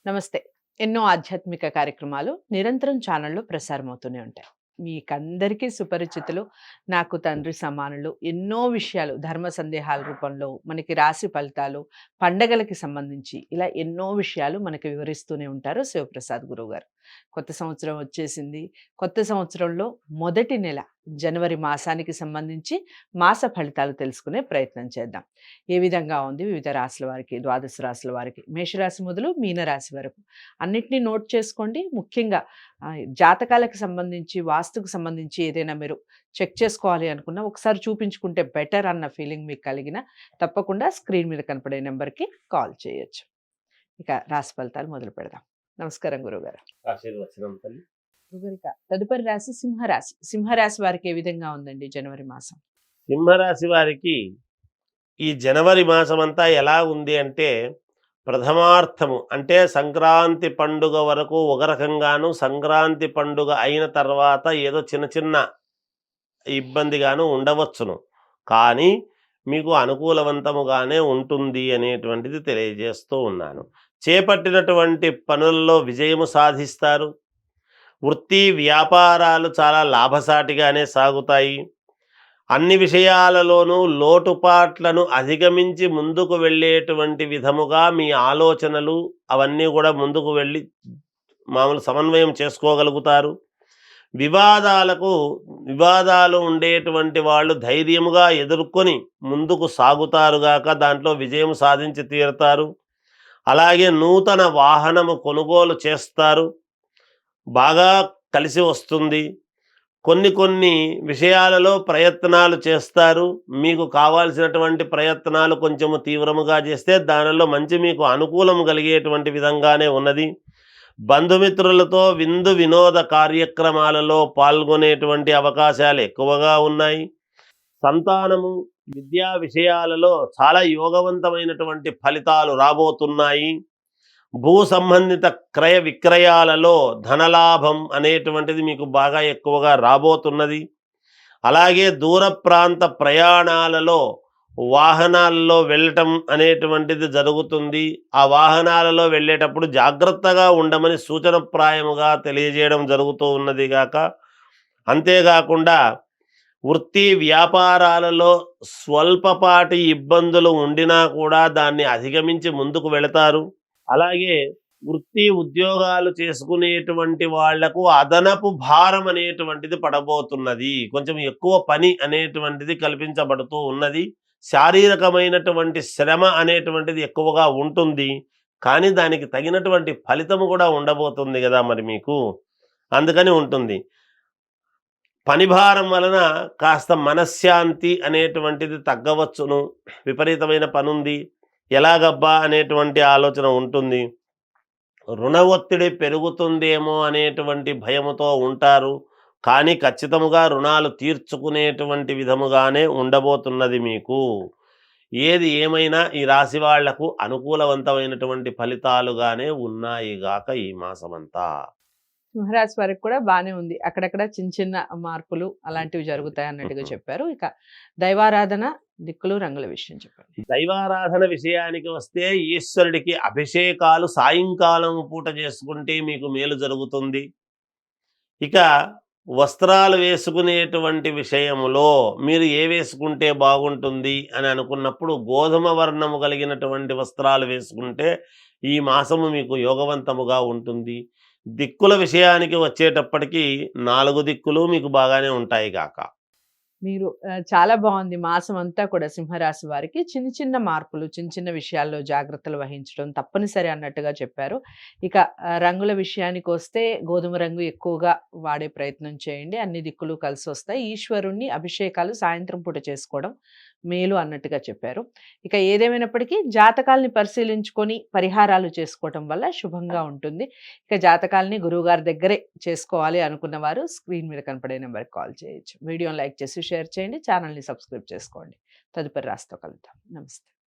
నమస్తే. ఎన్నో ఆధ్యాత్మిక కార్యక్రమాలు నిరంతరం ఛానల్‌లో ప్రసారమవుతూనే ఉంటాయి. మీకందరికీ సుపరిచితులు, నాకు తండ్రి సమానులు. ఎన్నో విషయాలు ధర్మ సందేహాల రూపంలో, మనకి రాశి ఫలితాలు, పండగలకి సంబంధించి ఇలా ఎన్నో విషయాలు మనకి వివరిస్తూనే ఉంటారు శివప్రసాద్ గురువుగారు. కొత్త సంవత్సరం వచ్చేసింది. కొత్త సంవత్సరంలో మొదటి నెల జనవరి మాసానికి సంబంధించి మాస ఫలితాలు తెలుసుకునే ప్రయత్నం చేద్దాం. ఏ విధంగా ఉంది వివిధ రాశుల వారికి, ద్వాదశ రాశుల వారికి, మేషరాశి మొదలు మీనరాశి వరకు అన్నిటిని నోట్ చేసుకోండి. ముఖ్యంగా జాతకాలకు సంబంధించి, వాస్తుకు సంబంధించి ఏదైనా మీరు చెక్ చేసుకోవాలి అనుకున్నా ఒకసారి చూపించుకుంటే బెటర్ అన్న ఫీలింగ్ మీకు కలిగిన తప్పకుండా స్క్రీన్ మీద కనపడే నెంబర్‌కి కాల్ చేయొచ్చు. ఇక రాశి ఫలితాలు మొదలు పెడదాం. నమస్కారం గురువుగారు. ఆశీర్వచనం తల్లి. గురుగారు, ఇక తదుపరి రాశి సింహరాశి. సింహరాశి వారికి ఏ విధంగా ఉందండి జనవరి మాసం? సింహరాశి వారికి ఈ జనవరి మాసం అంతా ఎలా ఉంది అంటే, ప్రథమార్థము అంటే సంక్రాంతి పండుగ వరకు ఒక రకంగాను, సంక్రాంతి పండుగ అయిన తర్వాత ఏదో చిన్న చిన్న ఇబ్బందిగాను ఉండవచ్చును. కానీ మీకు అనుకూలవంతముగానే ఉంటుంది అనేటువంటిది తెలియజేస్తూ ఉన్నాను. చేపట్టినటువంటి పనుల్లో విజయము సాధిస్తారు. వృత్తి వ్యాపారాలు చాలా లాభసాటిగానే సాగుతాయి. అన్ని విషయాలలోనూ లోటుపాట్లను అధిగమించి ముందుకు వెళ్ళేటువంటి విధముగా మీ ఆలోచనలు అవన్నీ కూడా ముందుకు వెళ్ళి మామూలు సమన్వయం చేసుకోగలుగుతారు. వివాదాలు ఉండేటువంటి వాళ్ళు ధైర్యముగా ఎదుర్కొని ముందుకు సాగుతారుగాక దాంట్లో విజయం సాధించి తీరుతారు. అలాగే నూతన వాహనము కొనుగోలు చేస్తారు. బాగా కలిసి వస్తుంది. కొన్ని విషయాలలో ప్రయత్నాలు చేస్తారు. మీకు కావాల్సినటువంటి ప్రయత్నాలు కొంచెము తీవ్రముగా చేస్తే దానిలో మంచి మీకు అనుకూలం కలిగేటువంటి విధంగానే ఉన్నది. బంధుమిత్రులతో విందు వినోద కార్యక్రమాలలో పాల్గొనేటువంటి అవకాశాలు ఎక్కువగా ఉన్నాయి. సంతానము విద్యా విషయాలలో చాలా యోగవంతమైనటువంటి ఫలితాలు రాబోతున్నాయి. భూ సంబంధిత క్రయ విక్రయాలలో ధనలాభం అనేటువంటిది మీకు బాగా ఎక్కువగా రాబోతున్నది. అలాగే దూర ప్రాంత ప్రయాణాలలో వాహనాలలో వెళ్ళటం అనేటువంటిది జరుగుతుంది. ఆ వాహనాలలో వెళ్ళేటప్పుడు జాగ్రత్తగా ఉండమని సూచనప్రాయముగా తెలియజేయడం జరుగుతూ ఉన్నది గాక, అంతేకాకుండా వృత్తి వ్యాపారాలలో స్వల్పపాటి ఇబ్బందులు ఉండినా కూడా దాన్ని అధిగమించి ముందుకు వెళతారు. అలాగే వృత్తి ఉద్యోగాలు చేసుకునేటువంటి వాళ్లకు అదనపు భారం అనేటువంటిది పడబోతున్నది. కొంచెం ఎక్కువ పని అనేటువంటిది కల్పించబడుతూ ఉన్నది. శారీరకమైనటువంటి శ్రమ అనేటువంటిది ఎక్కువగా ఉంటుంది. కానీ దానికి తగినటువంటి ఫలితము కూడా ఉండబోతుంది కదా మరి మీకు. అందుకని ఉంటుంది. పనిభారం వలన కాస్త మనశ్శాంతి అనేటువంటిది తగ్గవచ్చును. విపరీతమైన పనుంది ఎలాగబ్బా అనేటువంటి ఆలోచన ఉంటుంది. రుణ ఒత్తిడి పెరుగుతుందేమో అనేటువంటి భయముతో ఉంటారు. కానీ ఖచ్చితముగా రుణాలు తీర్చుకునేటువంటి విధముగానే ఉండబోతున్నది మీకు. ఏది ఏమైనా ఈ రాశి వాళ్లకు అనుకూలవంతమైనటువంటి ఫలితాలుగానే ఉన్నాయి గాక ఈ మాసమంతా. సింహరాశి వారికి కూడా బానే ఉంది. అక్కడక్కడ చిన్న చిన్న మార్పులు అలాంటివి జరుగుతాయి అన్నట్టుగా చెప్పారు. ఇక దైవారాధన, దిక్కులు, రంగుల విషయం చెప్పండి. దైవారాధన విషయానికి వస్తే ఈశ్వరుడికి అభిషేకాలు సాయంకాలం పూట చేసుకుంటే మీకు మేలు జరుగుతుంది. ఇక వస్త్రాలు వేసుకునేటువంటి విషయములో మీరు ఏ వేసుకుంటే బాగుంటుంది అని అనుకున్నప్పుడు గోధుమ వర్ణము కలిగినటువంటి వస్త్రాలు వేసుకుంటే ఈ మాసము మీకు యోగవంతముగా ఉంటుంది. దిక్కుల విషయానికి వచ్చేటప్పటికి 4 దిక్కులు మీకు బాగానే ఉంటాయి గాక. మీరు చాలా బాగుంది మాసం అంతా కూడా సింహరాశి వారికి చిన్న చిన్న మార్పులు, చిన్న చిన్న విషయాల్లో జాగ్రత్తలు వహించడం తప్పనిసరి అన్నట్టుగా చెప్పారు. ఇక రంగుల విషయానికి వస్తే గోధుమ రంగు ఎక్కువగా వాడే ప్రయత్నం చేయండి. అన్ని దిక్కులు కలిసి వస్తాయి. ఈశ్వరుణ్ణి అభిషేకాలు సాయంత్రం పూట చేసుకోవడం మేలు అన్నట్టుగా చెప్పారు. ఇక ఏదేమైనప్పటికీ జాతకాల్ని పరిశీలించుకొని పరిహారాలు చేసుకోవటం వల్ల శుభంగా ఉంటుంది. ఇక జాతకాల్ని గురువుగారి దగ్గరే చేసుకోవాలి అనుకున్న వారు స్క్రీన్ మీద కనపడే నెంబర్కి కాల్ చేయొచ్చు. వీడియోని లైక్ చేసి షేర్ చేయండి. ఛానల్ని సబ్స్క్రైబ్ చేసుకోండి. తదుపరి రాశితో కలుద్దాం. నమస్తే.